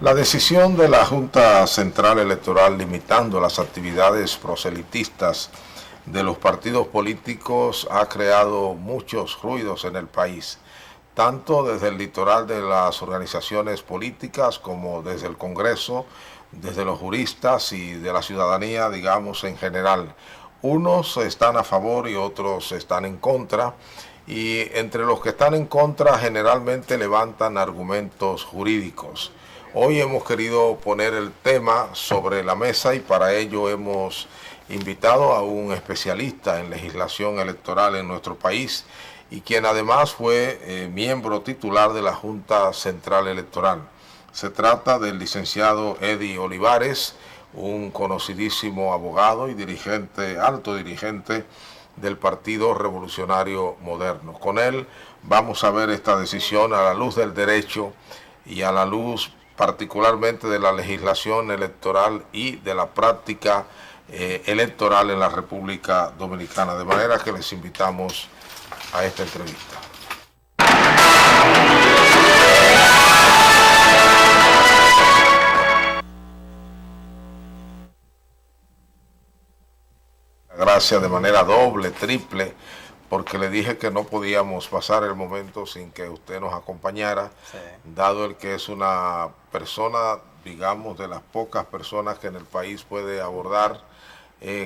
La decisión de la Junta Central Electoral limitando las actividades proselitistas de los partidos políticos ha creado muchos ruidos en el país, tanto desde el litoral de las organizaciones políticas como desde el Congreso, desde los juristas y de la ciudadanía, digamos, en general. Unos están a favor y otros están en contra, y entre los que están en contra generalmente levantan argumentos jurídicos. Hoy hemos querido poner el tema sobre la mesa y para ello hemos invitado a un especialista en legislación electoral en nuestro país y quien además fue miembro titular de la Junta Central Electoral. Se trata del licenciado Eddie Olivares, un conocidísimo abogado y dirigente, alto dirigente del Partido Revolucionario Moderno. Con él vamos a ver esta decisión a la luz del derecho y a la luz particularmente de la legislación electoral y de la práctica electoral en la República Dominicana. De manera que les invitamos a esta entrevista. Gracias de manera doble, triple, porque le dije que no podíamos pasar el momento sin que usted nos acompañara, sí, dado el que es una persona, digamos, de las pocas personas que en el país puede abordar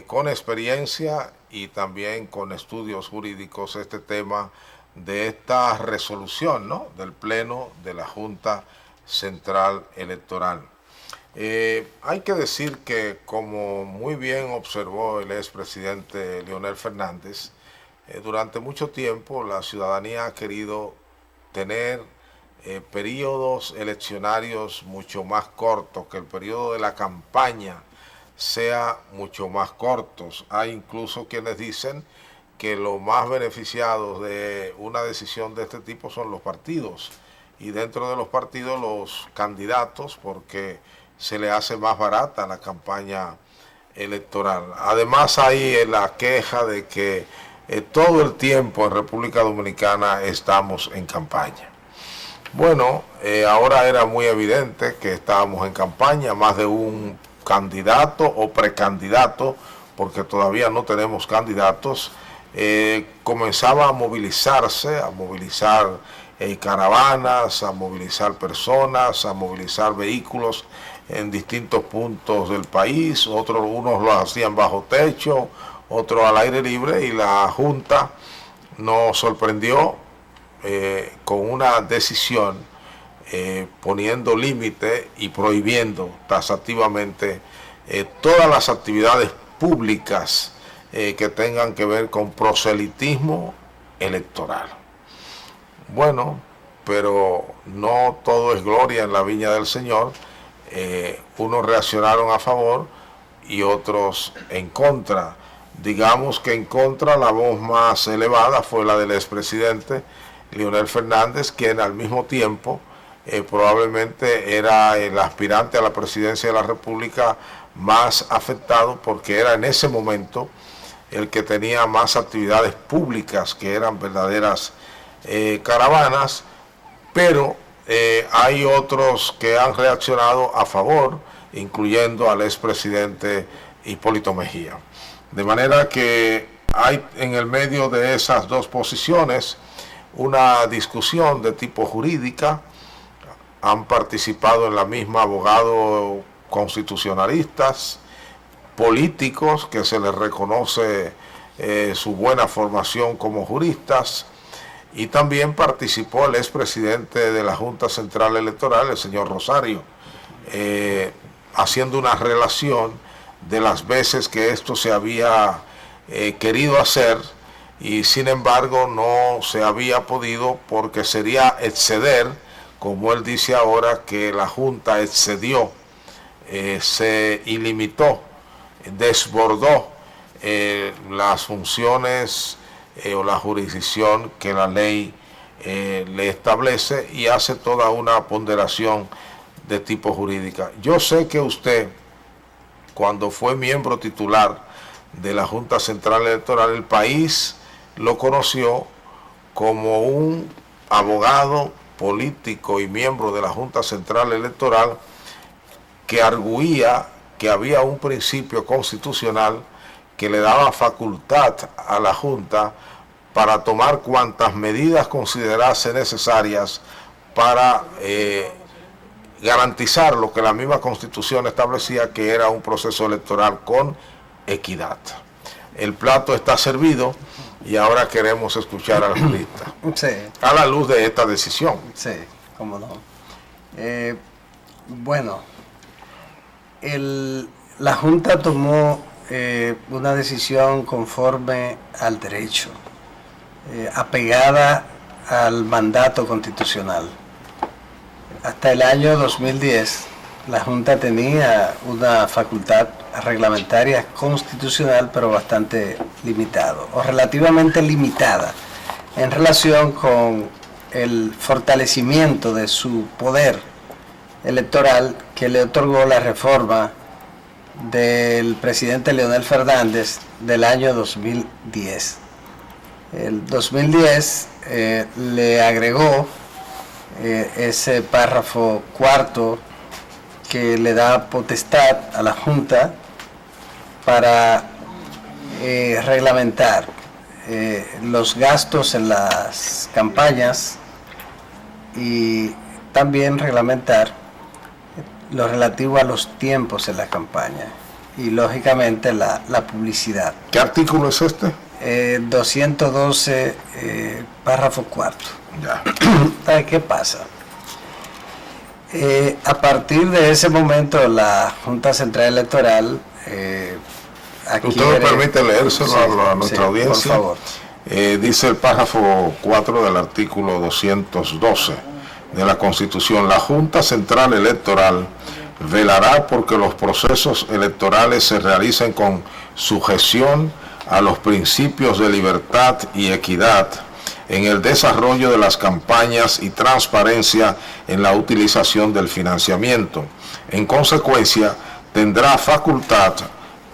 con experiencia y también con estudios jurídicos este tema de esta resolución, ¿no?, del Pleno de la Junta Central Electoral. Hay que decir que, como muy bien observó el expresidente Leonel Fernández, durante mucho tiempo la ciudadanía ha querido tener periodos eleccionarios mucho más cortos, que el periodo de la campaña sea mucho más cortos. Hay incluso quienes dicen que los más beneficiados de una decisión de este tipo son los partidos, y dentro de los partidos los candidatos, porque se le hace más barata la campaña electoral. Además hay la queja de que todo el tiempo en República Dominicana estamos en campaña. Bueno, ahora era muy evidente que estábamos en campaña, más de un candidato o precandidato, porque todavía no tenemos candidatos, comenzaba a movilizarse, a movilizar caravanas, a movilizar personas, a movilizar vehículos en distintos puntos del país. Unos lo hacían bajo techo, otros al aire libre, y la Junta nos sorprendió con una decisión poniendo límite y prohibiendo taxativamente todas las actividades públicas que tengan que ver con proselitismo electoral. Bueno, pero no todo es gloria en la viña del Señor. Unos reaccionaron a favor y otros en contra. Digamos que en contra la voz más elevada fue la del expresidente Leonel Fernández, quien al mismo tiempo probablemente era el aspirante a la presidencia de la República más afectado, porque era en ese momento el que tenía más actividades públicas, que eran verdaderas caravanas, pero hay otros que han reaccionado a favor, incluyendo al expresidente Hipólito Mejía. De manera que hay en el medio de esas dos posiciones una discusión de tipo jurídica. Han participado en la misma abogados constitucionalistas, políticos que se les reconoce su buena formación como juristas, y también participó el expresidente de la Junta Central Electoral, el señor Rosario, haciendo una relación de las veces que esto se había querido hacer, y sin embargo no se había podido, porque sería exceder, como él dice ahora, que la Junta excedió, se ilimitó, desbordó las funciones o la jurisdicción que la ley le establece, y hace toda una ponderación de tipo jurídica. Yo sé que usted, cuando fue miembro titular de la Junta Central Electoral, el país lo conoció como un abogado político y miembro de la Junta Central Electoral que arguía que había un principio constitucional que le daba facultad a la Junta para tomar cuantas medidas considerase necesarias para garantizar lo que la misma Constitución establecía, que era un proceso electoral con equidad. El plato está servido y ahora queremos escuchar al jurista. Sí. A la luz de esta decisión. Sí, cómo no. Bueno, la Junta tomó una decisión conforme al derecho, apegada al mandato constitucional. Hasta el año 2010, la Junta tenía una facultad reglamentaria constitucional, pero bastante limitado, o relativamente limitada, en relación con el fortalecimiento de su poder electoral que le otorgó la reforma del presidente Leonel Fernández del año 2010. El 2010 le agregó ese párrafo cuarto que le da potestad a la Junta para reglamentar los gastos en las campañas y también reglamentar lo relativo a los tiempos en la campaña y lógicamente la publicidad. ¿Qué artículo es este? 212, párrafo cuarto. Ya. ¿Qué pasa? A partir de ese momento la Junta Central Electoral ¿Usted me permite leérselo a nuestra audiencia? Por favor. Dice el párrafo 4 del artículo 212 de la Constitución: la Junta Central Electoral velará porque los procesos electorales se realicen con sujeción a los principios de libertad y equidad en el desarrollo de las campañas y transparencia en la utilización del financiamiento. En consecuencia, tendrá facultad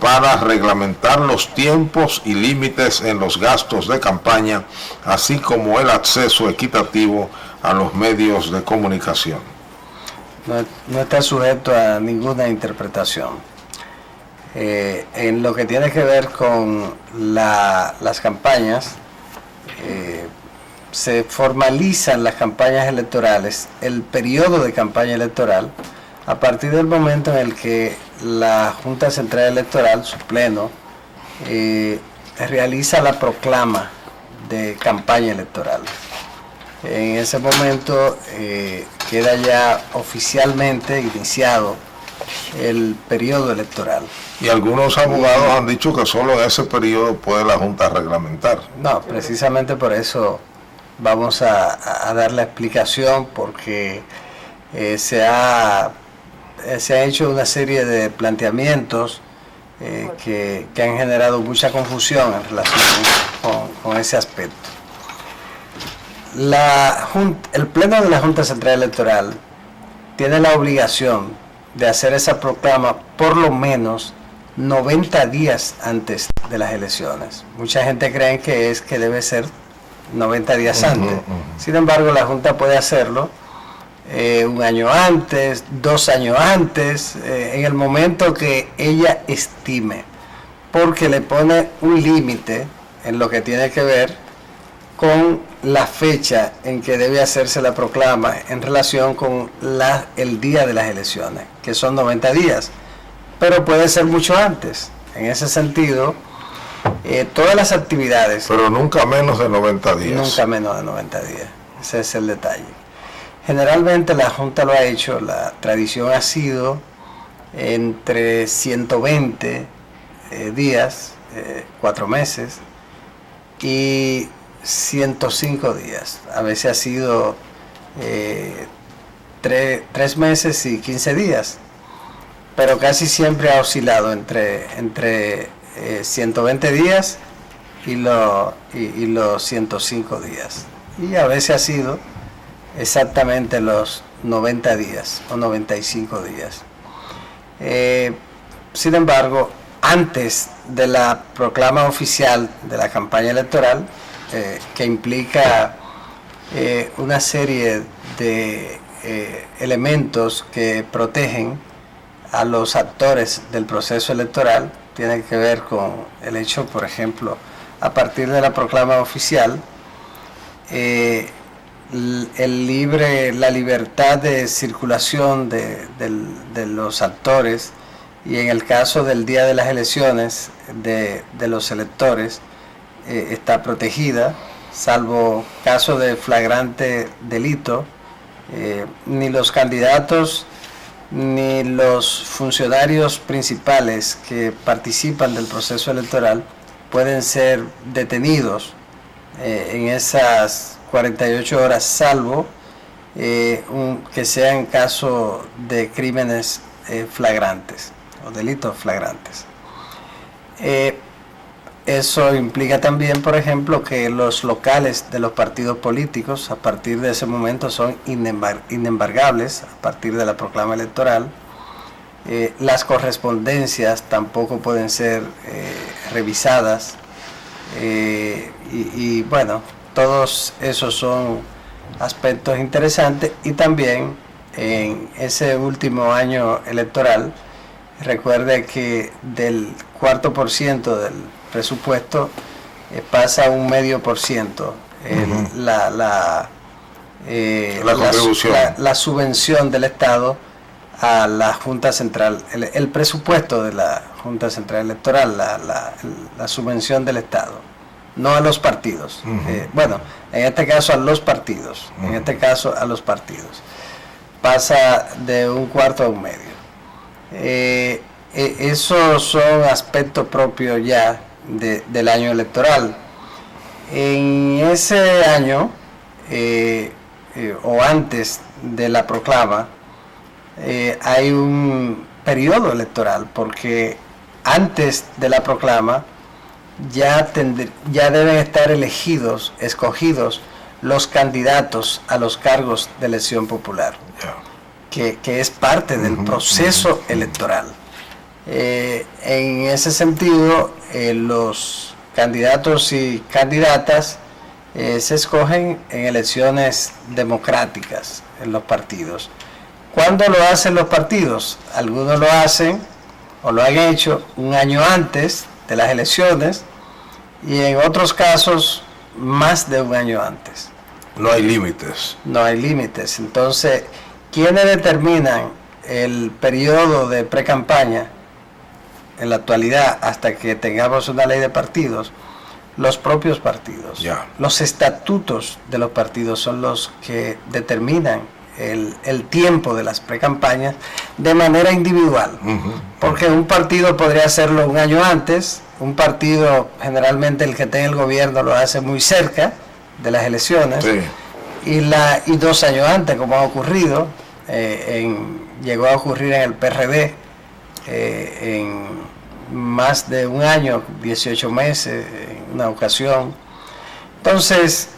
para reglamentar los tiempos y límites en los gastos de campaña, así como el acceso equitativo a los medios de comunicación. No está sujeto a ninguna interpretación. En lo que tiene que ver con las campañas, se formalizan las campañas electorales, el periodo de campaña electoral, a partir del momento en el que la Junta Central Electoral, su pleno, realiza la proclama de campaña electoral. En ese momento queda ya oficialmente iniciado el periodo electoral. Y algunos abogados han dicho que solo en ese periodo puede la Junta reglamentar. No, precisamente por eso vamos a dar la explicación, porque se ha hecho una serie de planteamientos que han generado mucha confusión en relación con ese aspecto. El Pleno de la Junta Central Electoral tiene la obligación de hacer esa proclama por lo menos 90 días antes de las elecciones. Mucha gente cree que debe ser 90 días antes. Sin embargo, la Junta puede hacerlo un año antes, 2 años antes, en el momento que ella estime, porque le pone un límite en lo que tiene que ver con la fecha en que debe hacerse la proclama en relación con el día de las elecciones, que son 90 días, pero puede ser mucho antes. En ese sentido, todas las actividades... Pero nunca menos de 90 días. Nunca menos de 90 días, ese es el detalle. Generalmente la Junta lo ha hecho, la tradición ha sido entre 120 días, 4 meses, y 105 días. A veces ha sido 3 meses y 15 días, pero casi siempre ha oscilado entre 120 días y los 105 días. Y a veces ha sido exactamente los 90 días o 95 días. Sin embargo, antes de la proclama oficial de la campaña electoral, que implica una serie de elementos que protegen a los actores del proceso electoral tiene que ver con el hecho, por ejemplo, a partir de la proclama oficial, la libertad de circulación de los actores, y en el caso del día de las elecciones de los electores está protegida, salvo caso de flagrante delito. Ni los candidatos ni los funcionarios principales que participan del proceso electoral pueden ser detenidos en esas 48 horas, salvo que sea en caso de crímenes flagrantes o delitos flagrantes. Eso implica también, por ejemplo, que los locales de los partidos políticos a partir de ese momento son inembargables a partir de la proclama electoral. Las correspondencias tampoco pueden ser revisadas. Y bueno, todos esos son aspectos interesantes. Y también en ese último año electoral, recuerde que del 4% del presupuesto pasa un 0,5% la subvención del Estado a la Junta Central, el presupuesto de la Junta Central Electoral, la subvención del Estado, no a los partidos. Bueno, en este caso a los partidos, pasa de un cuarto a un medio. Esos son aspectos propios ya del año electoral. En ese año, o antes de la proclama, hay un periodo electoral, porque antes de la proclama ya deben estar escogidos los candidatos a los cargos de elección popular, que es parte del proceso electoral. En ese sentido, los candidatos y candidatas se escogen en elecciones democráticas en los partidos. ¿Cuándo lo hacen los partidos? Algunos lo hacen o lo han hecho un año antes de las elecciones, y en otros casos más de un año antes. No hay límites. No hay límites. Entonces, ¿quiénes determinan el periodo de pre-campaña en la actualidad hasta que tengamos una ley de partidos? Los propios partidos. Los estatutos de los partidos son los que determinan el tiempo de las precampañas de manera individual. Porque un partido podría hacerlo un año antes, un partido, generalmente el que esté en el gobierno, lo hace muy cerca de las elecciones, y 2 años antes, como ha ocurrido, llegó a ocurrir en el PRD, en más de un año, 18 meses, en una ocasión. Entonces,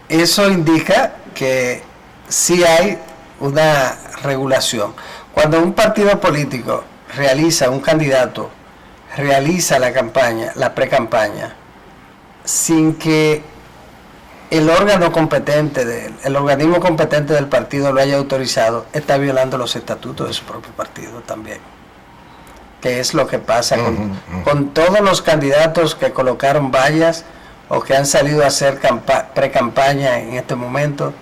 eso indica que sí hay una regulación. Cuando un partido político un candidato realiza la campaña, la pre-campaña, sin que el organismo competente del partido lo haya autorizado, está violando los estatutos de su propio partido también. Que es lo que pasa con todos los candidatos que colocaron vallas o que han salido a hacer pre-campaña en este momento.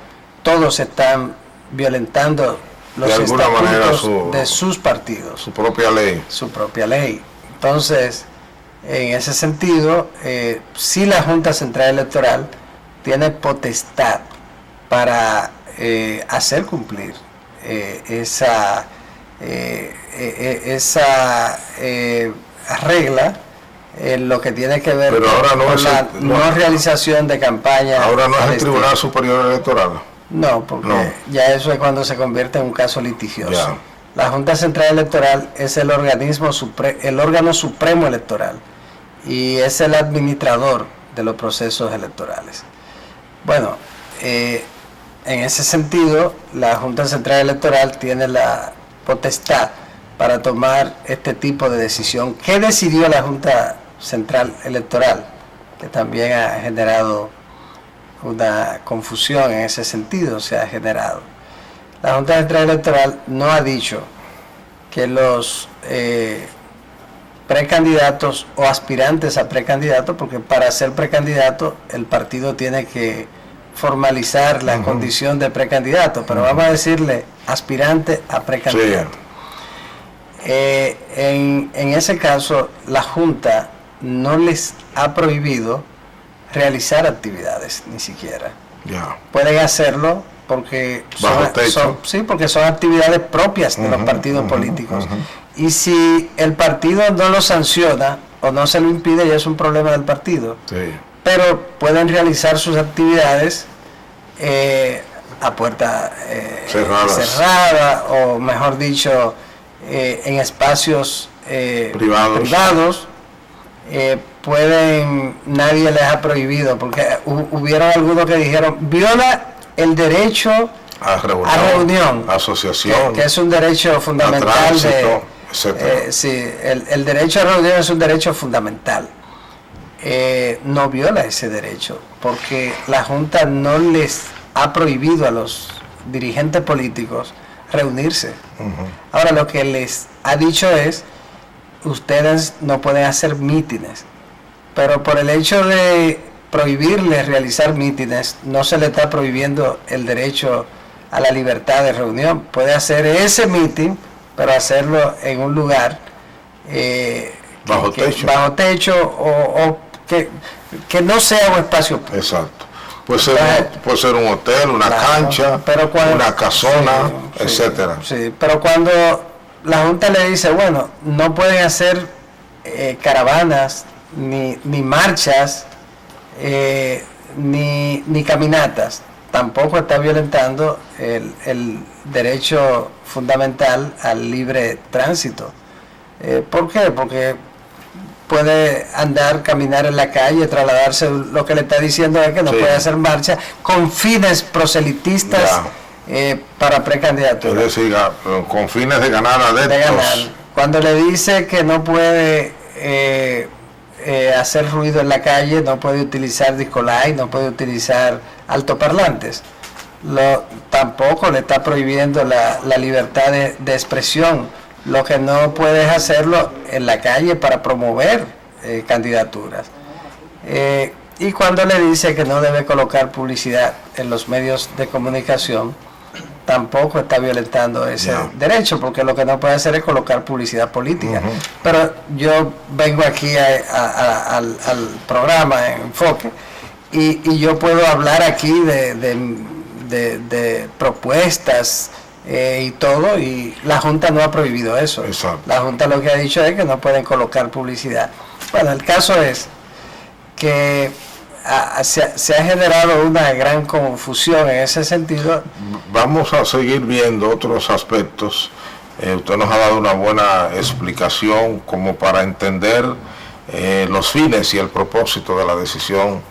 Todos están violentando los estatutos de sus partidos. Su propia ley. Su propia ley. Entonces, en ese sentido, sí la Junta Central Electoral tiene potestad para hacer cumplir esa regla en lo que tiene que ver con la no realización de campaña. Ahora no es el Tribunal Superior Electoral. No, porque ya eso es cuando se convierte en un caso litigioso. La Junta Central Electoral es el órgano supremo electoral, y es el administrador de los procesos electorales. Bueno, en ese sentido, la Junta Central Electoral tiene la potestad para tomar este tipo de decisión. ¿Qué decidió la Junta Central Electoral? Que también ha generado una confusión en ese sentido, se ha generado. la Junta Central Electoral no ha dicho que los precandidatos o aspirantes a precandidatos, porque para ser precandidato el partido tiene que formalizar la condición de precandidato, pero vamos a decirle aspirante a precandidato. Sí. En ese caso, la Junta no les ha prohibido realizar actividades, ni siquiera. Yeah. Pueden hacerlo porque porque son actividades propias de los partidos políticos. Y si el partido no lo sanciona o no se lo impide, ya es un problema del partido. Sí. Pero pueden realizar sus actividades a puerta cerrada, o mejor dicho, en espacios privados. Nadie les ha prohibido, porque hubieron algunos que dijeron viola el derecho a reunión, asociación, que es un derecho fundamental, tránsito, sí, el derecho a reunión es un derecho fundamental. No viola ese derecho, porque la Junta no les ha prohibido a los dirigentes políticos reunirse. Ahora, lo que les ha dicho es: ustedes no pueden hacer mítines, pero por el hecho de prohibirles realizar mítines, no se le está prohibiendo el derecho a la libertad de reunión. Puede hacer ese mítin, pero hacerlo en un lugar bajo techo o que no sea un espacio público. Exacto. Puede ser un hotel, una cancha, una casona, etcétera. Sí, pero cuando la Junta le dice, bueno, no pueden hacer caravanas, ni marchas, ni caminatas, tampoco está violentando el derecho fundamental al libre tránsito. ¿Por qué? Porque puede caminar en la calle, trasladarse. Lo que le está diciendo es que no puede hacer marcha con fines proselitistas para precandidatura. Es decir, con fines de ganar adeptos. Cuando le dice que no puede hacer ruido en la calle, no puede utilizar discolay, no puede utilizar altoparlantes. Tampoco le está prohibiendo la libertad de expresión. Lo que no puedes hacerlo en la calle para promover candidaturas. Y cuando le dice que no debe colocar publicidad en los medios de comunicación, tampoco está violentando ese derecho, porque lo que no puede hacer es colocar publicidad política. Pero yo vengo aquí al programa Enfoque y yo puedo hablar aquí de propuestas y todo, y la Junta no ha prohibido eso. Exacto. La Junta lo que ha dicho es que no pueden colocar publicidad. Bueno, el caso es que se ha generado una gran confusión en ese sentido. Vamos a seguir viendo otros aspectos. Usted nos ha dado una buena explicación como para entender los fines y el propósito de la decisión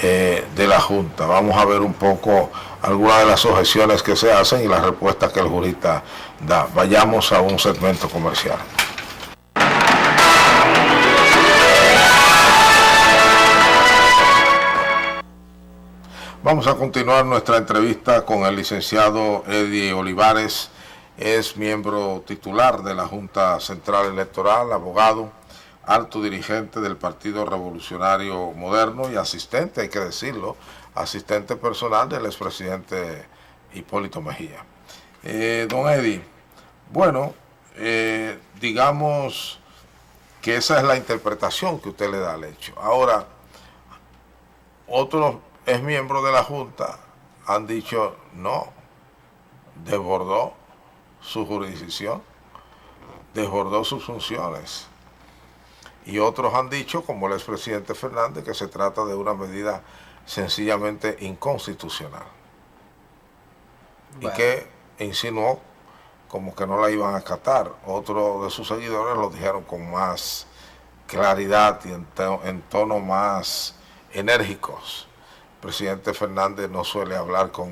de la Junta. Vamos a ver un poco algunas de las objeciones que se hacen y las respuestas que el jurista da. Vayamos a un segmento comercial. Vamos a continuar nuestra entrevista con el licenciado Eddie Olivares. Es miembro titular de la Junta Central Electoral, abogado, alto dirigente del Partido Revolucionario Moderno y asistente, hay que decirlo, asistente personal del expresidente Hipólito Mejía. Don Eddie, bueno, digamos que esa es la interpretación que usted le da al hecho. Ahora, otros exmiembros de la Junta han dicho no, desbordó su jurisdicción, desbordó sus funciones. Y otros han dicho, como el expresidente Fernández, que se trata de una medida sencillamente inconstitucional. Bueno. Y que insinuó como que no la iban a acatar. Otros de sus seguidores lo dijeron con más claridad y en tono más enérgicos. El presidente Fernández no suele hablar con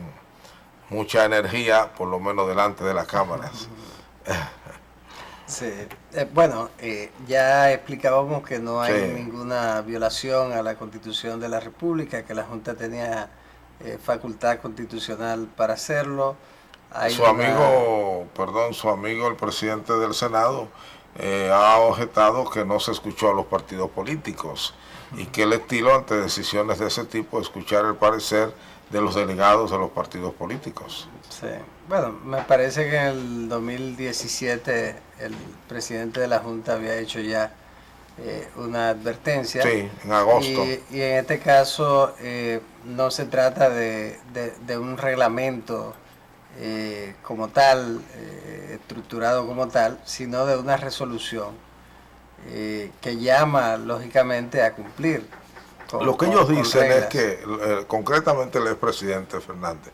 mucha energía, por lo menos delante de las cámaras. Sí. Bueno, ya explicábamos que no hay ninguna violación a la Constitución de la República, que la Junta tenía facultad constitucional para hacerlo. Su amigo, el presidente del Senado, ha objetado que no se escuchó a los partidos políticos y que el estilo ante decisiones de ese tipo es escuchar el parecer de los delegados de los partidos políticos. Sí. Bueno, me parece que en el 2017 el presidente de la Junta había hecho ya una advertencia. Sí, en agosto. Y en este caso no se trata de un reglamento como tal, estructurado como tal, sino de una resolución que llama lógicamente a cumplir. Lo que ellos dicen es que, concretamente el expresidente Fernández,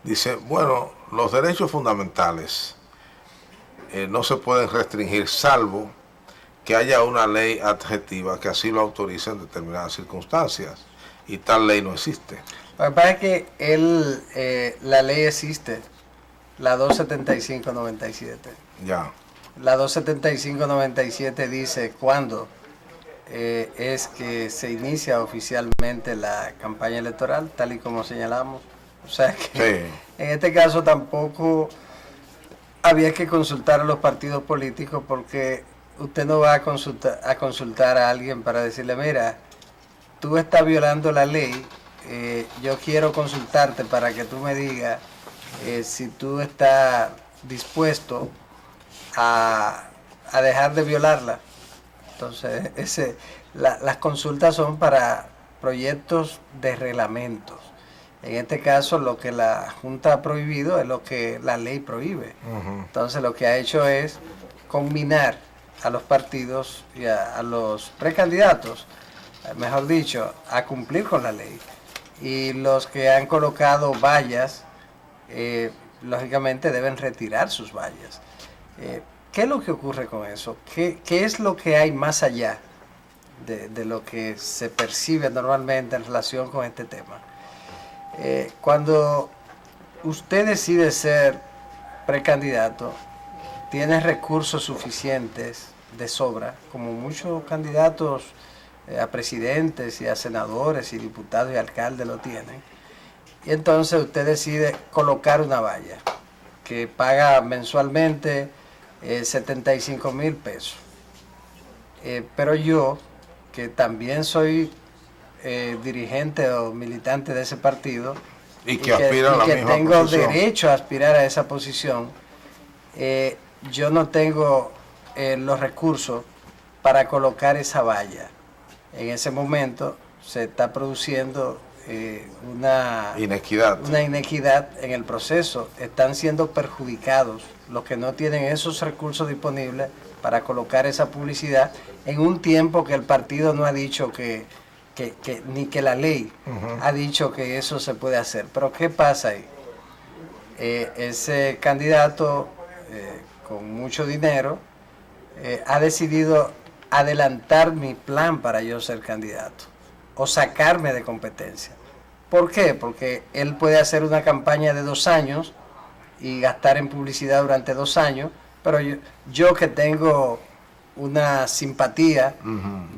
dice, bueno, los derechos fundamentales no se pueden restringir salvo que haya una ley adjetiva que así lo autorice en determinadas circunstancias, y tal ley no existe. Lo que pasa es que la ley existe, la 275-97. Ya. La 275-97 dice cuándo es que se inicia oficialmente la campaña electoral, tal y como señalamos. O sea que en este caso tampoco había que consultar a los partidos políticos, porque usted no va a consultar a alguien para decirle, mira, tú estás violando la ley, yo quiero consultarte para que tú me digas si tú estás dispuesto a dejar de violarla. Entonces, las consultas son para proyectos de reglamentos. En este caso, lo que la Junta ha prohibido es lo que la ley prohíbe. Entonces, lo que ha hecho es combinar a los partidos y a los precandidatos, mejor dicho, a cumplir con la ley. Y los que han colocado vallas, lógicamente deben retirar sus vallas. ¿Qué es lo que ocurre con eso? ¿Qué es lo que hay más allá de lo que se percibe normalmente en relación con este tema? Cuando usted decide ser precandidato, tiene recursos suficientes de sobra, como muchos candidatos a presidentes y a senadores y diputados y alcaldes lo tienen. Y entonces usted decide colocar una valla que paga mensualmente 75,000 pesos. Pero yo, que también soy dirigente o militante de ese partido, y que aspira a la misma tengo posición, derecho a aspirar a esa posición, yo no tengo los recursos para colocar esa valla. En ese momento se está produciendo una inequidad en el proceso. Están siendo perjudicados los que no tienen esos recursos disponibles para colocar esa publicidad en un tiempo que el partido no ha dicho ni que la ley ha dicho que eso se puede hacer. Pero ¿qué pasa ahí? Ese candidato con mucho dinero ha decidido adelantar mi plan para yo ser candidato o sacarme de competencia. ¿Por qué? Porque él puede hacer una campaña de 2 años y gastar en publicidad durante 2 años, pero yo que tengo una simpatía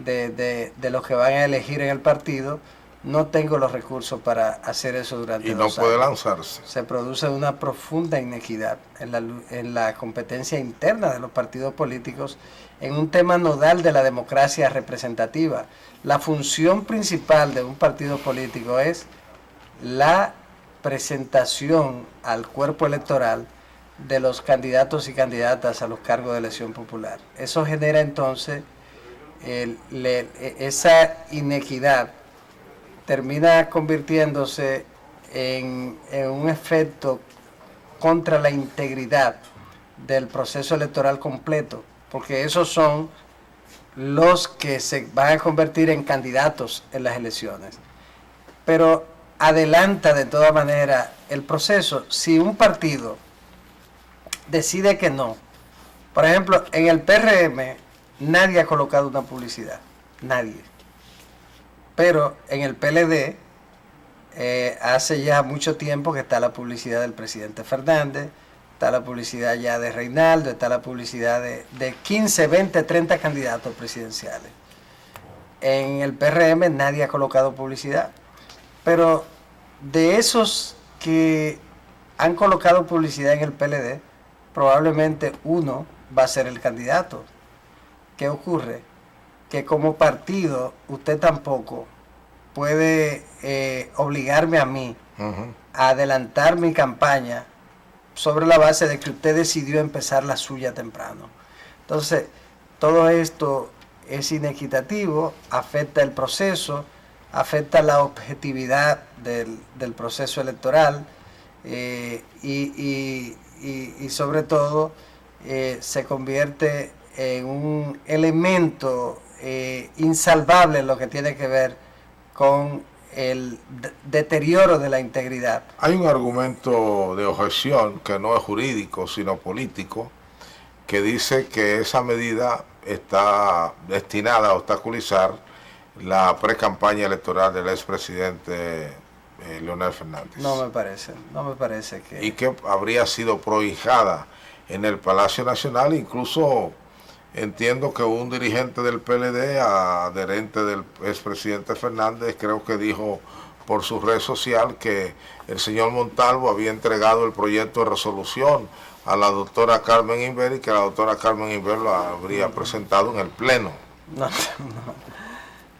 de los que van a elegir en el partido, no tengo los recursos para hacer eso durante 2 años. Y no puede lanzarse. Se produce una profunda inequidad en la competencia interna de los partidos políticos en un tema nodal de la democracia representativa. La función principal de un partido político es la presentación al cuerpo electoral de los candidatos y candidatas a los cargos de elección popular. Eso genera entonces esa inequidad termina convirtiéndose en un efecto contra la integridad del proceso electoral completo, porque esos son los que se van a convertir en candidatos en las elecciones. Pero adelanta de toda manera el proceso. Si un partido decide que no, por ejemplo, en el PRM nadie ha colocado una publicidad, nadie. Pero en el PLD hace ya mucho tiempo que está la publicidad del presidente Fernández, está la publicidad ya de Reinaldo, está la publicidad de 15, 20, 30 candidatos presidenciales. En el PRM nadie ha colocado publicidad. Pero de esos que han colocado publicidad en el PLD, probablemente uno va a ser el candidato. ¿Qué ocurre? Que como partido usted tampoco puede obligarme a mí a adelantar mi campaña sobre la base de que usted decidió empezar la suya temprano. Entonces, todo esto es inequitativo, afecta el proceso, afecta la objetividad del proceso electoral y sobre todo se convierte en un elemento insalvable en lo que tiene que ver con el deterioro de la integridad. Hay un argumento de objeción que no es jurídico sino político, que dice que esa medida está destinada a obstaculizar la pre-campaña electoral del expresidente Leonel Fernández. No me parece que... Y que habría sido prohijada en el Palacio Nacional. Incluso entiendo que un dirigente del PLD, adherente del expresidente Fernández, creo que dijo por su red social que el señor Montalvo había entregado el proyecto de resolución a la doctora Carmen Inver y que la doctora Carmen Inver lo habría presentado en el Pleno. No.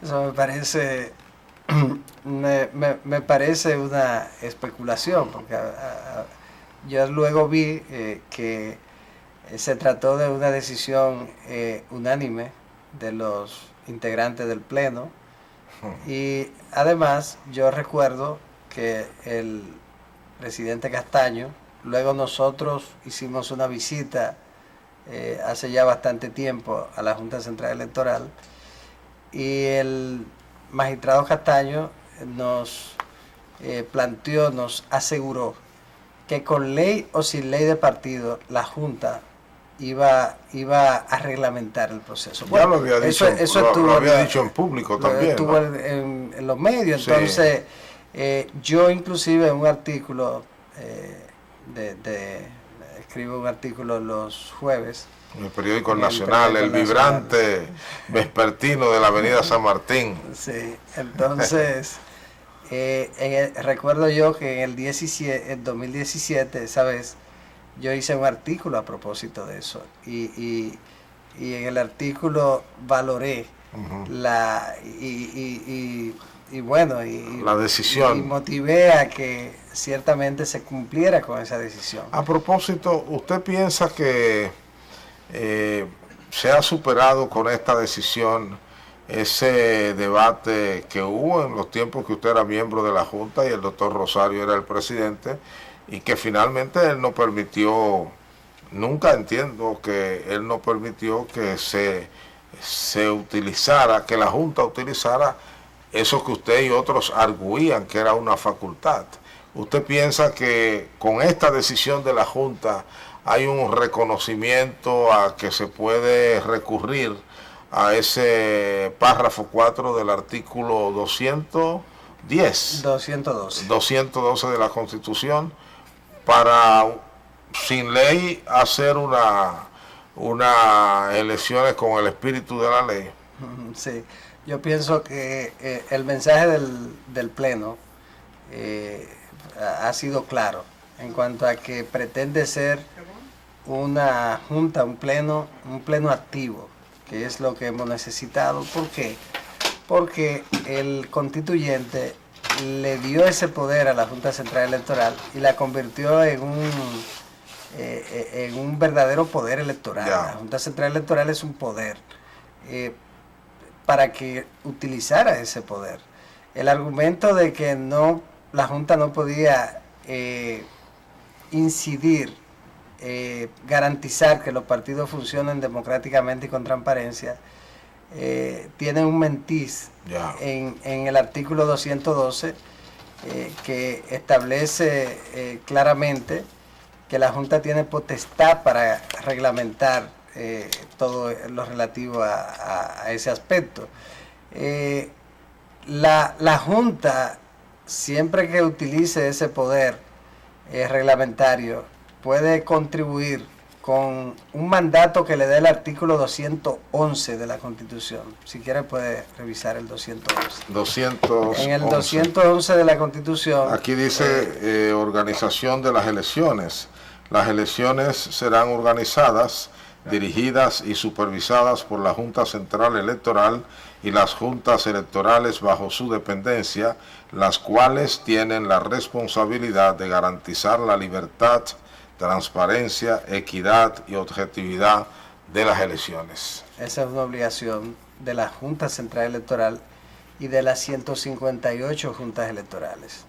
Eso me parece me parece una especulación, porque yo luego vi que se trató de una decisión unánime de los integrantes del Pleno, y además yo recuerdo que el presidente Castaño, luego nosotros hicimos una visita hace ya bastante tiempo a la Junta Central Electoral, y el magistrado Castaño nos planteó, nos aseguró que con ley o sin ley de partido la Junta iba a reglamentar el proceso. Bueno, ya lo había dicho, lo había dicho en público también. Estuvo, ¿no?, en los medios. Sí. Entonces, yo inclusive en un artículo, escribo un artículo los jueves, en el periódico Nacional, el vibrante vespertino de la avenida San Martín. Sí, entonces recuerdo yo que en el 2017, esa vez, yo hice un artículo a propósito de eso, y en el artículo valoré la decisión y motivé a que ciertamente se cumpliera con esa decisión. A propósito, ¿usted piensa que se ha superado con esta decisión ese debate que hubo en los tiempos que usted era miembro de la Junta y el doctor Rosario era el presidente, y que finalmente él no permitió, nunca entiendo que él no permitió que se utilizara, que la Junta utilizara eso que usted y otros arguían que era una facultad? ¿Usted piensa que con esta decisión de la Junta hay un reconocimiento a que se puede recurrir a ese párrafo 4 del artículo 212 de la Constitución para, sin ley, hacer una elecciones con el espíritu de la ley? Sí, yo pienso que el mensaje del Pleno ha sido claro en cuanto a que pretende ser una junta, un pleno activo, que es lo que hemos necesitado. ¿Por qué? Porque el constituyente le dio ese poder a la Junta Central Electoral y la convirtió en un verdadero poder electoral. Yeah. La Junta Central Electoral es un poder para que utilizara ese poder. El argumento de que la Junta no podía incidir, garantizar que los partidos funcionen democráticamente y con transparencia, tiene un mentiz en el artículo 212 que establece claramente que la Junta tiene potestad para reglamentar todo lo relativo a ese aspecto. La Junta, siempre que utilice ese poder reglamentario, puede contribuir con un mandato que le da el artículo 211 de la Constitución. Si quiere puede revisar el 211. 211. En el 211 de la Constitución. Aquí dice organización de las elecciones. Las elecciones serán organizadas, dirigidas y supervisadas por la Junta Central Electoral y las juntas electorales bajo su dependencia, las cuales tienen la responsabilidad de garantizar la libertad, transparencia, equidad y objetividad de las elecciones. Esa es una obligación de la Junta Central Electoral y de las 158 juntas electorales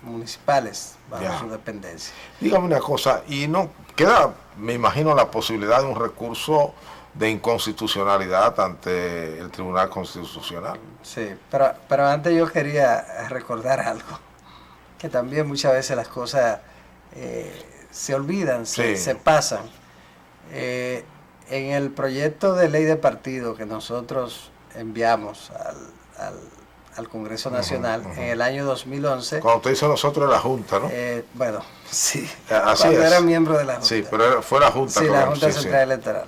municipales bajo su dependencia. Dígame una cosa, y no queda, me imagino, la posibilidad de un recurso de inconstitucionalidad ante el Tribunal Constitucional. Sí, pero antes yo quería recordar algo, que también muchas veces las cosas se olvidan, se pasan. En el proyecto de ley de partido que nosotros enviamos al Congreso Nacional en el año 2011. Cuando usted dice nosotros, la Junta, ¿no? Bueno, sí. Así cuando es. Era miembro de la Junta. Sí, pero fue la Junta. Sí, la Junta Central Electoral.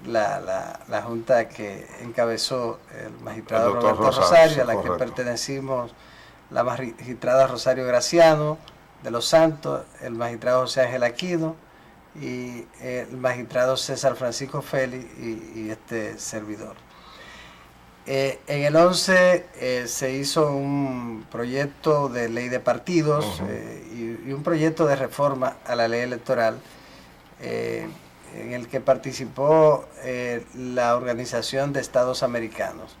La Junta que encabezó el magistrado Roberto Rosario, a la que pertenecimos la magistrada Rosario Graciano de los Santos, el magistrado José Ángel Aquino y el magistrado César Francisco Félix y este servidor. En el 11 se hizo un proyecto de ley de partidos y un proyecto de reforma a la ley electoral en el que participó la Organización de Estados Americanos,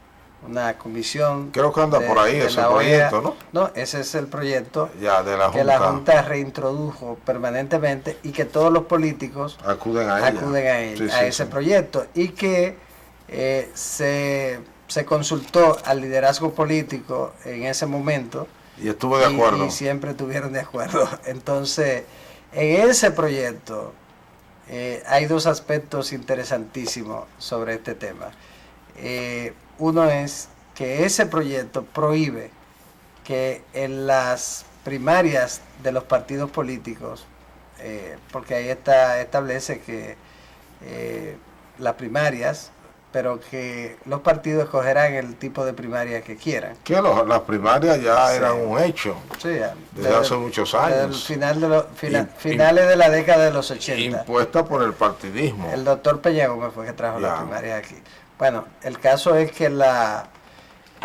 una comisión. Creo que anda por ahí ese proyecto, ¿no? No, ese es el proyecto ya, de la Junta. Que la Junta reintrodujo permanentemente y que todos los políticos acuden a ese proyecto y que se consultó al liderazgo político en ese momento. Y estuvo de acuerdo. Y siempre estuvieron de acuerdo. Entonces, en ese proyecto hay dos aspectos interesantísimos sobre este tema. Uno es que ese proyecto prohíbe que en las primarias de los partidos políticos, porque ahí establece que las primarias, pero que los partidos escogerán el tipo de primaria que quieran. Que las primarias ya eran un hecho, desde hace muchos años. Finales de la década de los 80. Impuesta por el partidismo. El doctor Peña Gómez fue que trajo las primarias aquí. Bueno, el caso es que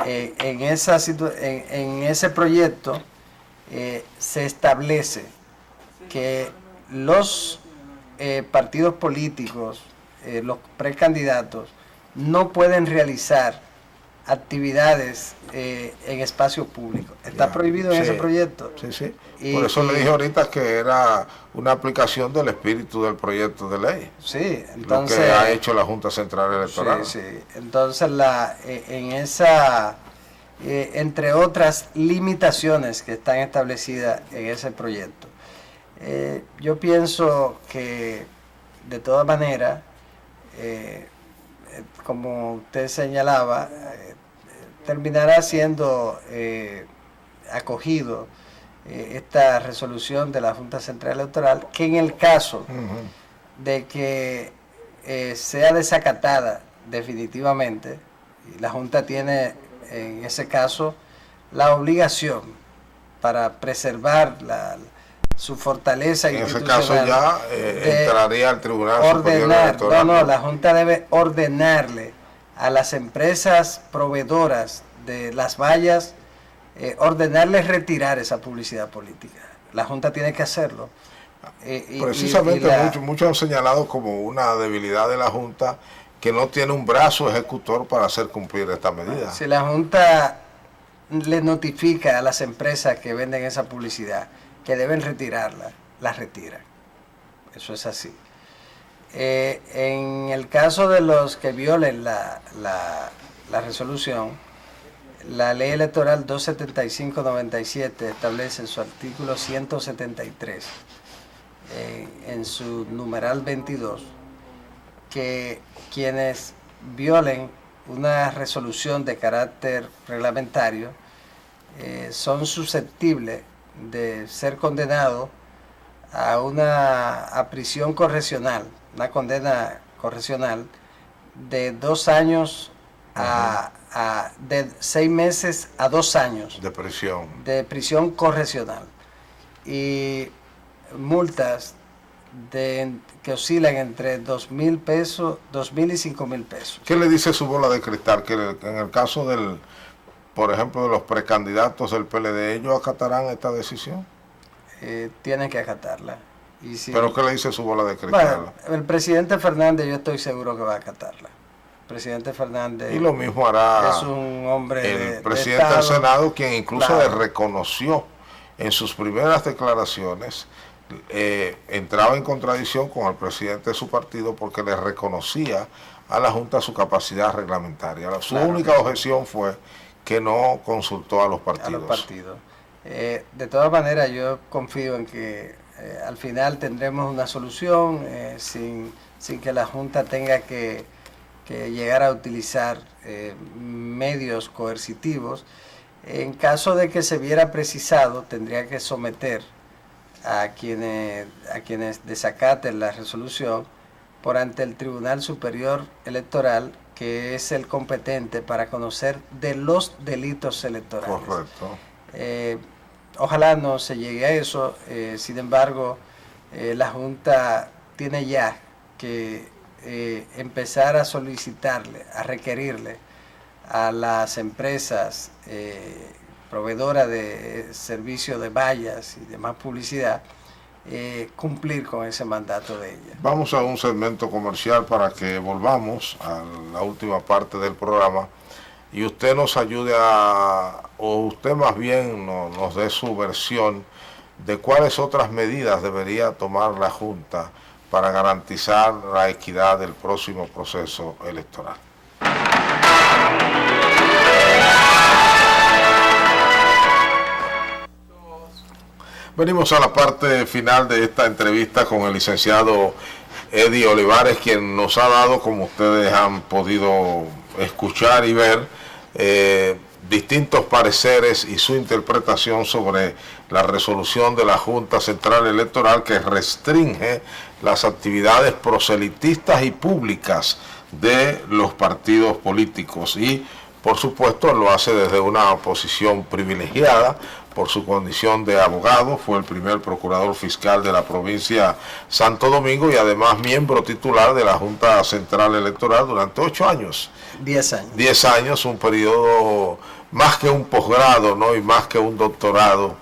en ese proyecto se establece que los partidos políticos, los precandidatos, no pueden realizar actividades en espacio público. Está prohibido en ese proyecto. Sí. Por eso le dije ahorita que era una aplicación del espíritu del proyecto de ley. Sí, entonces. Lo que ha hecho la Junta Central Electoral. Sí. Entonces, entre otras limitaciones que están establecidas en ese proyecto, yo pienso que, de todas maneras, como usted señalaba, terminará siendo acogido esta resolución de la Junta Central Electoral, que en el caso de que sea desacatada definitivamente, la Junta tiene en ese caso la obligación para preservar su fortaleza institucional. En ese caso ya entraría al Tribunal Superior Electoral. No, la Junta debe ordenarle a las empresas proveedoras de las vallas, ordenarles retirar esa publicidad política. La Junta tiene que hacerlo. Precisamente muchos han señalado como una debilidad de la Junta que no tiene un brazo ejecutor para hacer cumplir esta medida. Si la Junta le notifica a las empresas que venden esa publicidad que deben retirarla, la retiran. Eso es así. En el caso de los que violen la resolución, la ley electoral 275/97 establece en su artículo 173, en su numeral 22, que quienes violen una resolución de carácter reglamentario son susceptibles de ser condenados a prisión correccional una condena correccional de 2 años de 6 meses a 2 años de prisión correccional, y multas que oscilan entre 2.000 pesos, 2.000 y 5.000 pesos. ¿Qué le dice su bola de cristal? Que en el caso por ejemplo, de los precandidatos del PLD, ¿ellos acatarán esta decisión? Tienen que acatarla. Y si, ¿pero qué le dice su bola de cristal? Bueno, el presidente Fernández, yo estoy seguro que va a acatarla. El presidente Fernández, y lo mismo hará es un hombre el presidente del Senado, quien incluso le reconoció en sus primeras declaraciones, entraba en contradicción con el presidente de su partido porque le reconocía a la Junta su capacidad reglamentaria. Su única objeción fue que no consultó a los partidos. De todas maneras, yo confío en que al final tendremos una solución sin que la Junta tenga que llegar a utilizar medios coercitivos. En caso de que se viera precisado, tendría que someter a quienes desacaten la resolución por ante el Tribunal Superior Electoral, que es el competente para conocer de los delitos electorales. Correcto. Ojalá no se llegue a eso. Sin embargo, la Junta tiene ya que empezar a solicitarle, a requerirle a las empresas proveedoras de servicios de vallas y demás publicidad, cumplir con ese mandato de ella. Vamos a un segmento comercial para que volvamos a la última parte del programa y usted nos ayude o usted más bien nos dé su versión de cuáles otras medidas debería tomar la Junta para garantizar la equidad del próximo proceso electoral. Venimos a la parte final de esta entrevista con el licenciado Eddie Olivares, quien nos ha dado, como ustedes han podido escuchar y ver, distintos pareceres y su interpretación sobre la resolución de la Junta Central Electoral que restringe las actividades proselitistas y públicas de los partidos políticos, y por supuesto lo hace desde una posición privilegiada por su condición de abogado. Fue el primer procurador fiscal de la provincia Santo Domingo y además miembro titular de la Junta Central Electoral durante 8 años. 10 años. 10 años, un periodo más que un posgrado, ¿no? Y más que un doctorado.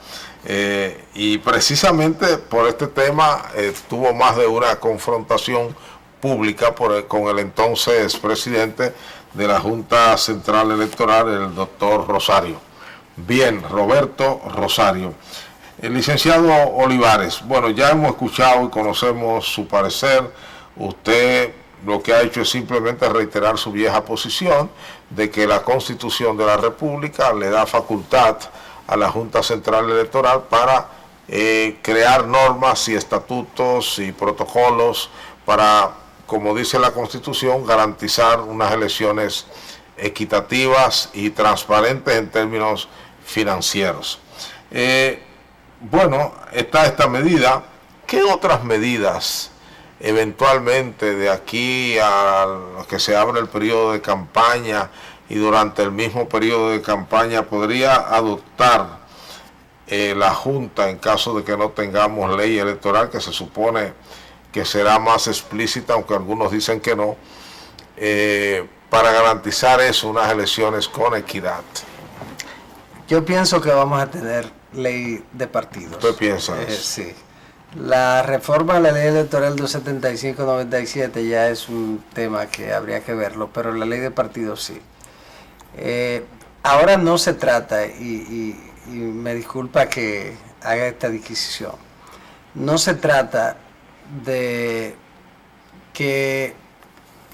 Y precisamente por este tema tuvo más de una confrontación pública con el entonces presidente de la Junta Central Electoral, el doctor Rosario. Bien, Roberto Rosario. El licenciado Olivares, bueno, ya hemos escuchado y conocemos su parecer. Usted lo que ha hecho es simplemente reiterar su vieja posición de que la Constitución de la República le da facultad a la Junta Central Electoral para crear normas y estatutos y protocolos para, como dice la Constitución, garantizar unas elecciones equitativas y transparentes en términos financieros. Bueno, está esta medida. ¿Qué otras medidas eventualmente de aquí a que se abra el periodo de campaña y durante el mismo periodo de campaña podría adoptar la Junta en caso de que no tengamos ley electoral, que se supone que será más explícita, aunque algunos dicen que no, para garantizar eso, unas elecciones con equidad? Yo pienso que vamos a tener ley de partidos. ¿Usted piensa eso? Sí. La reforma de la ley electoral 275-97 ya es un tema que habría que verlo, pero la ley de partidos sí. Ahora no se trata, y me disculpa que haga esta disquisición, no se trata de que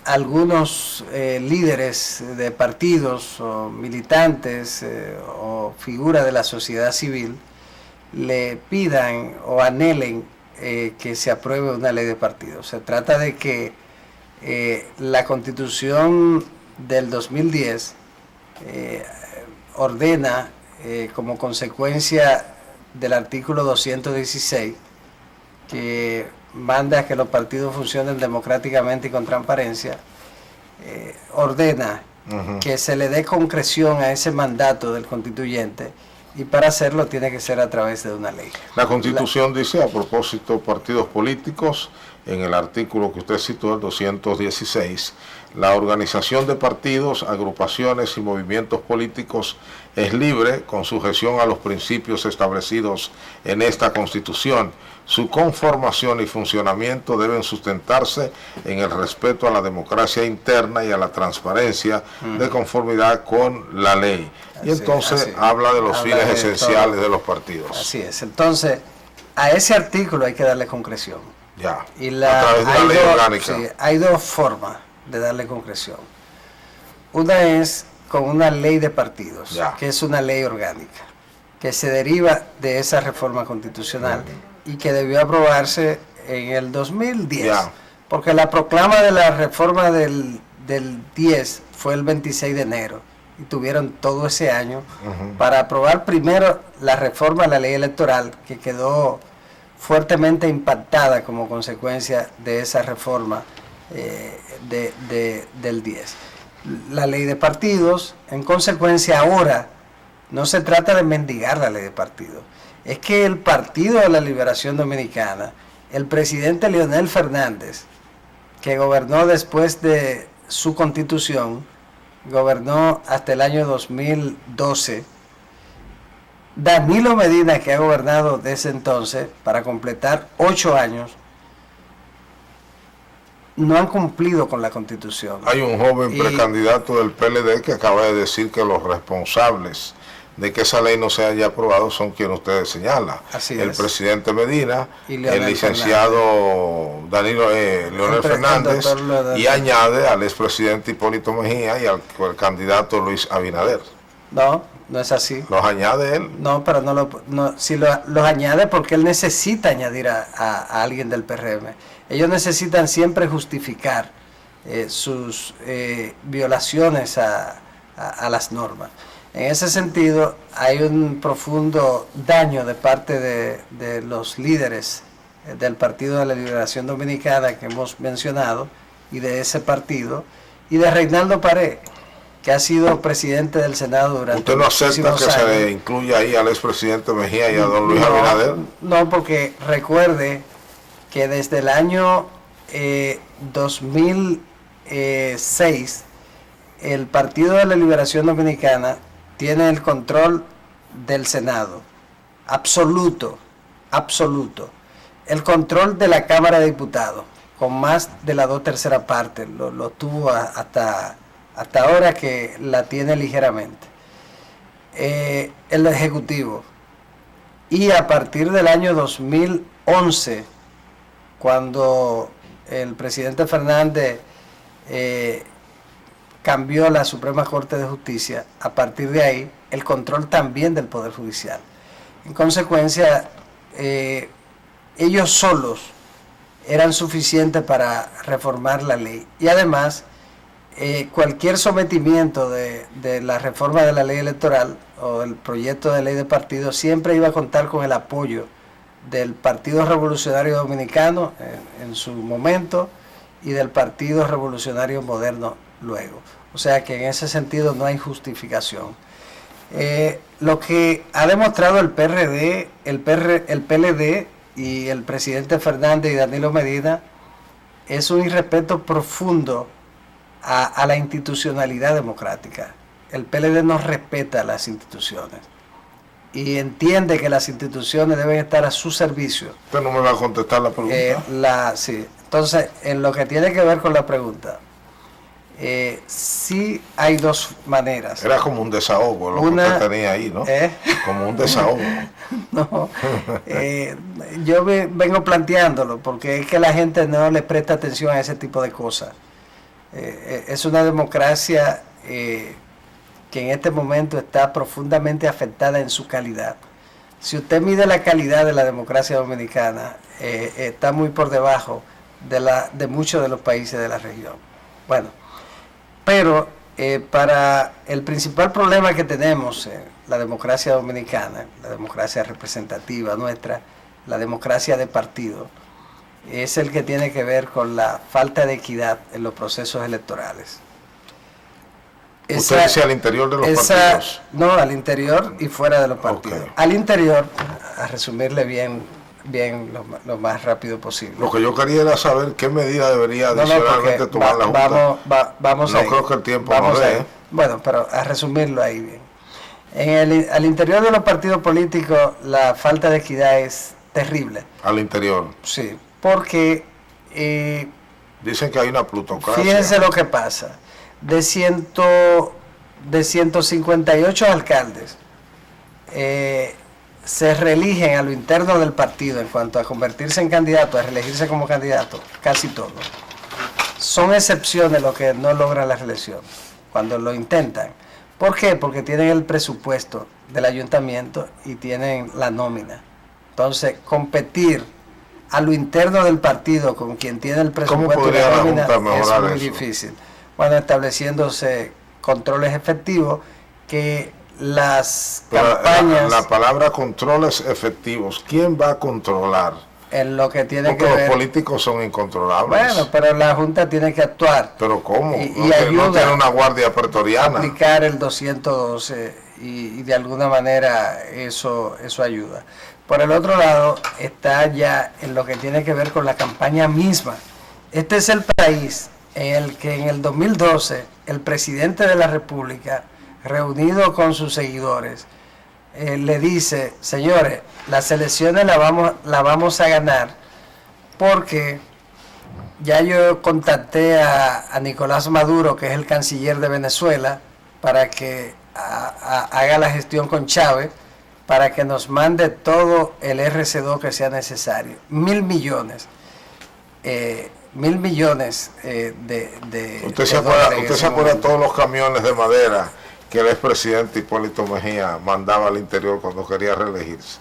algunos líderes de partidos o militantes o figuras de la sociedad civil le pidan o anhelen que se apruebe una ley de partidos. Se trata de que la Constitución del 2010 ordena, como consecuencia del artículo 216, que manda a que los partidos funcionen democráticamente y con transparencia, ordena que se le dé concreción a ese mandato del constituyente, y para hacerlo tiene que ser a través de una ley. La Constitución dice, a propósito, partidos políticos, en el artículo que usted citó, el 216, la organización de partidos, agrupaciones y movimientos políticos es libre, con sujeción a los principios establecidos en esta Constitución. Su conformación y funcionamiento deben sustentarse en el respeto a la democracia interna y a la transparencia de conformidad con la ley. Y entonces habla de los fines esenciales de los partidos. Así es. Entonces, a ese artículo hay que darle concreción. Ya, y a través de la ley orgánica. Sí, hay dos formas de darle concreción. Una es con una ley de partidos, que es una ley orgánica, que se deriva de esa reforma constitucional y que debió aprobarse en el 2010. Porque la proclama de la reforma del 10 fue el 26 de enero. Y tuvieron todo ese año para aprobar primero la reforma a la ley electoral, que quedó fuertemente impactada como consecuencia de esa reforma del 10. La ley de partidos, en consecuencia, ahora no se trata de mendigar la ley de partidos, es que el Partido de la Liberación Dominicana, el presidente Leonel Fernández, que gobernó después de su constitución, gobernó hasta el año 2012, Danilo Medina, que ha gobernado desde entonces para completar 8 años, no han cumplido con la Constitución. Hay un joven precandidato del PLD que acaba de decir que los responsables de que esa ley no se haya aprobado son quienes ustedes señalan. El presidente Medina, el licenciado Leonel Fernández, y añade al expresidente Hipólito Mejía y al candidato Luis Abinader. No es así. ¿Los añade él? No, pero si los añade porque él necesita añadir a alguien del PRM. Ellos necesitan siempre justificar sus violaciones a las normas. En ese sentido, hay un profundo daño de parte de los líderes del Partido de la Liberación Dominicana que hemos mencionado, y de ese partido, y de Reinaldo Pared, que ha sido presidente del Senado durante muchísimos años. ¿Usted no acepta que se incluya ahí al expresidente Mejía y a don Luis Abinader? No, porque recuerde que desde el año 2006, el Partido de la Liberación Dominicana tiene el control del Senado, absoluto, el control de la Cámara de Diputados, con más de la 2/3 parte, lo tuvo hasta ahora, que la tiene ligeramente, el Ejecutivo. Y a partir del año 2011, cuando el presidente Fernández cambió la Suprema Corte de Justicia, a partir de ahí, el control también del Poder Judicial. En consecuencia, ellos solos eran suficientes para reformar la ley. Y además, cualquier sometimiento de la reforma de la ley electoral o el proyecto de ley de partido siempre iba a contar con el apoyo del Partido Revolucionario Dominicano en su momento y del Partido Revolucionario Moderno luego. O sea que en ese sentido no hay justificación. Lo que ha demostrado el PRD, el PLD y el presidente Fernández y Danilo Medina es un irrespeto profundo a la institucionalidad democrática. El PLD no respeta las instituciones y entiende que las instituciones deben estar a su servicio. ¿Usted no me va a contestar la pregunta? Sí. Entonces, en lo que tiene que ver con la pregunta, sí hay dos maneras. Era como un desahogo lo que usted tenía ahí, ¿no? Como un desahogo. No, yo vengo planteándolo porque es que la gente no le presta atención a ese tipo de cosas. Es una democracia que en este momento está profundamente afectada en su calidad. Si usted mide la calidad de la democracia dominicana, está muy por debajo de muchos de los países de la región. Bueno, pero para el principal problema que tenemos en la democracia dominicana, la democracia representativa nuestra, la democracia de partido, es el que tiene que ver con la falta de equidad en los procesos electorales. ¿Usted dice al interior de los partidos? No, al interior y fuera de los partidos. Okay. Al interior, a resumirle bien lo más rápido posible. Lo que yo quería era saber qué medida debería adicionalmente tomar la Junta. Vamos no creo que el tiempo nos dé. Bueno, pero a resumirlo ahí bien. Al interior de los partidos políticos la falta de equidad es terrible. Al interior. Sí, porque... dicen que hay una plutocracia. Fíjense lo que pasa. De 158 alcaldes se reeligen a lo interno del partido en cuanto a convertirse en candidato, a reelegirse como candidato, casi todos. Son excepciones los que no logran la reelección, cuando lo intentan. ¿Por qué? Porque tienen el presupuesto del ayuntamiento y tienen la nómina. Entonces, competir a lo interno del partido con quien tiene el presupuesto de la nómina es muy difícil. Bueno, estableciéndose controles efectivos que las campañas... La palabra controles efectivos, ¿quién va a controlar? En lo que tiene porque que ver... los políticos son incontrolables. Bueno, pero la Junta tiene que actuar. ¿Pero cómo? Y ayuda no tiene una guardia pretoriana. Aplicar el 212 y de alguna manera eso ayuda. Por el otro lado, está ya en lo que tiene que ver con la campaña misma. Este es el país en el que en el 2012 el presidente de la República, reunido con sus seguidores, le dice: señores, las elecciones la vamos a ganar porque ya yo contacté a Nicolás Maduro, que es el canciller de Venezuela, para que haga la gestión con Chávez, para que nos mande todo el RC2 que sea necesario. 1.000 millones. 1.000 millones de ¿Usted se acuerda de todos los camiones de madera que el expresidente Hipólito Mejía mandaba al interior cuando quería reelegirse?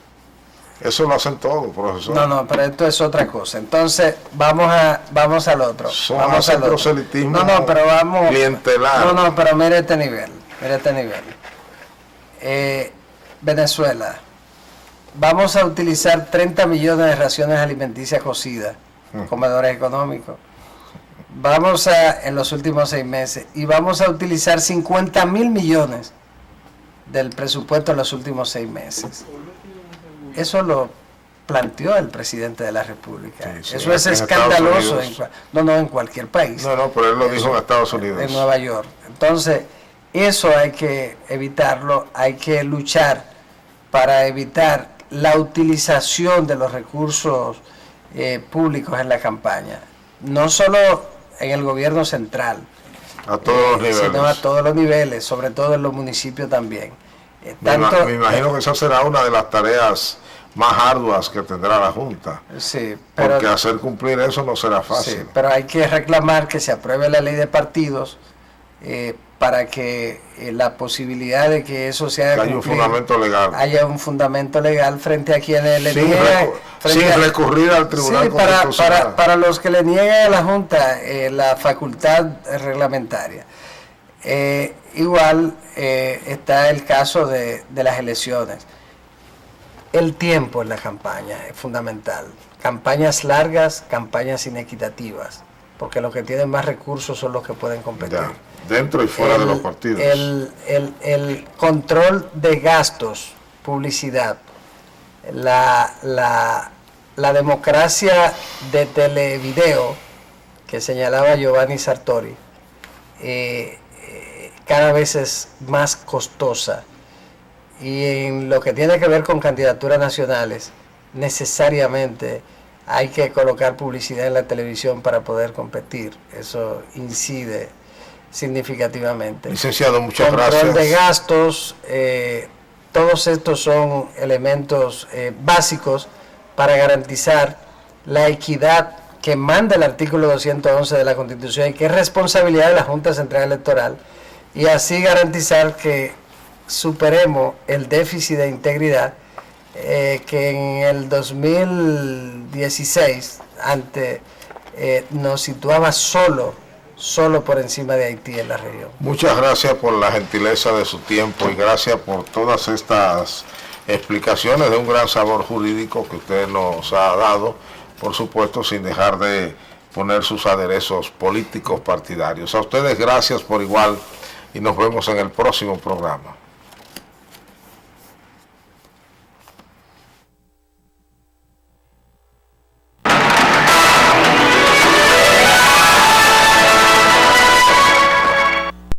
Eso lo hacen todos, profesor. No, pero esto es otra cosa. Entonces, vamos al otro. Vamos al proselitismo pero vamos... clientelar. No, pero mire este nivel. Venezuela. Vamos a utilizar 30 millones de raciones alimenticias cocidas, comedores económicos. En los últimos 6 meses, y vamos a utilizar 50.000 millones del presupuesto en los últimos 6 meses. Eso lo planteó el presidente de la República. Sí, eso es escandaloso en cualquier país. No, pero él lo dijo en Estados Unidos. En Nueva York. Entonces, eso hay que evitarlo, hay que luchar para evitar la utilización de los recursos públicos en la campaña. No solo en el gobierno central, a todos los niveles, sino a todos los niveles, sobre todo en los municipios también. Me imagino que esa será una de las tareas más arduas que tendrá la Junta. Sí, porque hacer cumplir eso no será fácil. Sí, pero hay que reclamar que se apruebe la ley de partidos para que la posibilidad de que eso se haga cumplir, haya un fundamento legal frente a quienes le niegan, sin recurrir al Tribunal Constitucional. Para los que le niegan a la Junta la facultad reglamentaria. Igual está el caso de las elecciones. El tiempo en la campaña es fundamental. Campañas largas, campañas inequitativas, porque los que tienen más recursos son los que pueden competir. Ya, dentro y fuera de los partidos. El control de gastos, publicidad, la democracia de televideo que señalaba Giovanni Sartori, cada vez es más costosa, y en lo que tiene que ver con candidaturas nacionales necesariamente hay que colocar publicidad en la televisión para poder competir. Eso incide significativamente. Licenciado, muchas gracias. Control de gastos, todos estos son elementos básicos para garantizar la equidad que manda el artículo 211 de la Constitución y que es responsabilidad de la Junta Central Electoral, y así garantizar que superemos el déficit de integridad que en el 2016 nos situaba solo por encima de Haití en la región. Muchas gracias por la gentileza de su tiempo y gracias por todas estas explicaciones de un gran sabor jurídico que usted nos ha dado por supuesto sin dejar de poner sus aderezos políticos partidarios. A ustedes gracias por igual y nos vemos en el próximo programa.